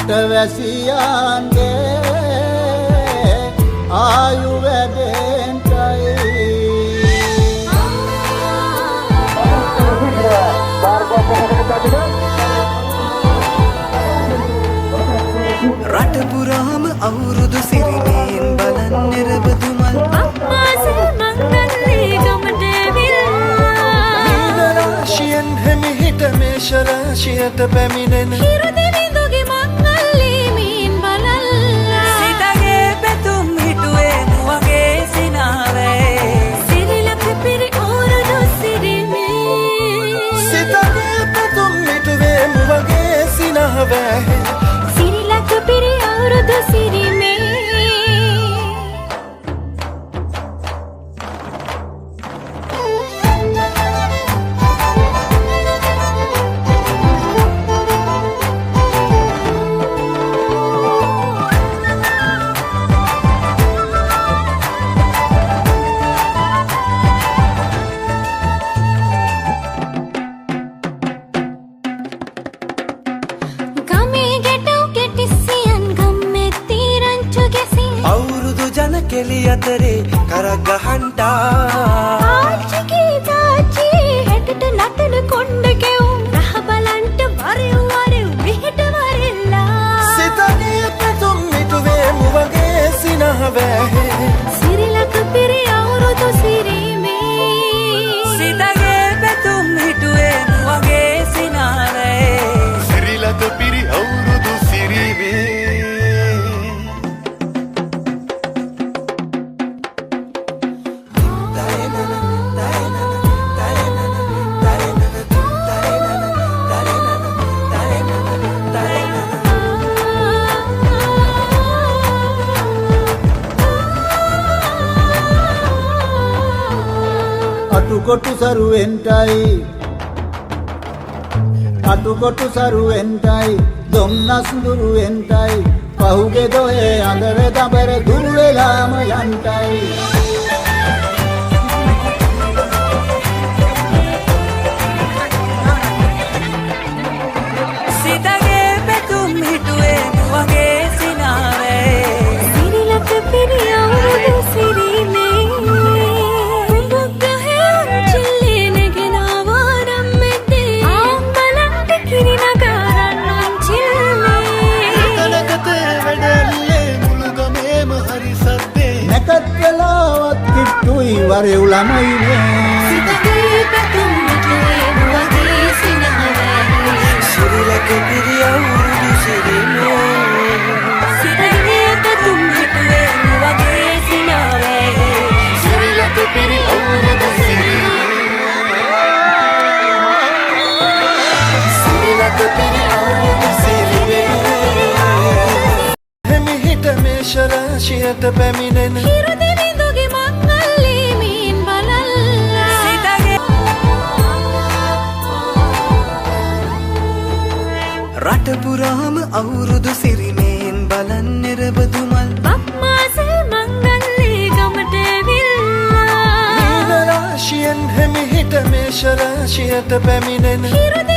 රටවැසියන්ගේ ආයු වැඩෙන්ටයි රට පුරාම අවුරුදු සිරිමයෙන් බලන් නිරබදුමල් අම්මාසේ මංගල්ලේ ගමට ඇවිල්ලා රාශියෙන් හිමිහිට මේෂ රාශියට පැමිණෙන හිරු දෙවිඳුගේ මංගල්ලේ මීන් බලල්ලා සිතගේ පැතුම් හිටුවේ මුවගේ සිනාවේ සිරිලක පිරි අවුරුදු සිරිමේ සිතගේ පැතුම් හිටුවේ මුවගේ සිනාවේ සිරිලක පිරි අවුරුදු සිරිමේ කෙලි අතරේ කරක් ගහන්ටා ආච්චිගේ තාච්චි හැටට නටන කොණ්ඩ කෙවුම් රහ බලන්ට වරෙව් වරෙව් මෙහෙට වරෙල්ලා සිතගේ පැතුම් මිටුවේ මුවගේ සිනහවැහේ සිරිලක පිරි අවුරුදු සිරිමේ සිතගේ පැතුම් හිටුවේ මුවගේ සිනාවේ සිරිලක පිරි අවුරුදු සිරිමේ අටුකොටු සරුවෙන්ටයි දොම්නස් දුරුවෙන්ටයි පහුගේ දොහේ අඳර දබර දුරු වෙලාම යන්ටයි සිතගේ පැතුම් හිටුවේ මුවගේ සිනාවේ සිරිලක පිරි අවුරුදු සිරිමේ නැකත් වෙලාවත් කිට්ටුයි වරෙව් ළමයිනේ සිතගේ පැතුම් මිටුවේ මුවගේ සිනහවැහේ සිරිලක පිරි අවුරුදු සිරිමේ සිතගේ පැතුම් මිටුවේ මුවගේ සිනහවැහේ සිරිලක පිරි අවුරුදු සිරිලක පිරි අවුරුදු සිරිමේ හිමිහිට මේෂ රාශියට පැමිණෙන හිරු දෙවිඳුගේ මංගල්ලේ මීන් බලල්ලා සිතගේ රට පුරාම අවුරුදු සිරිමයෙන් බලන් නිරබදුමල් අම්මාසේ මංගල්ලේ ගමට ඇවිල්ලා රාශියෙන් හිමිහිට මේෂ රාශියට පැමිණෙන හිරු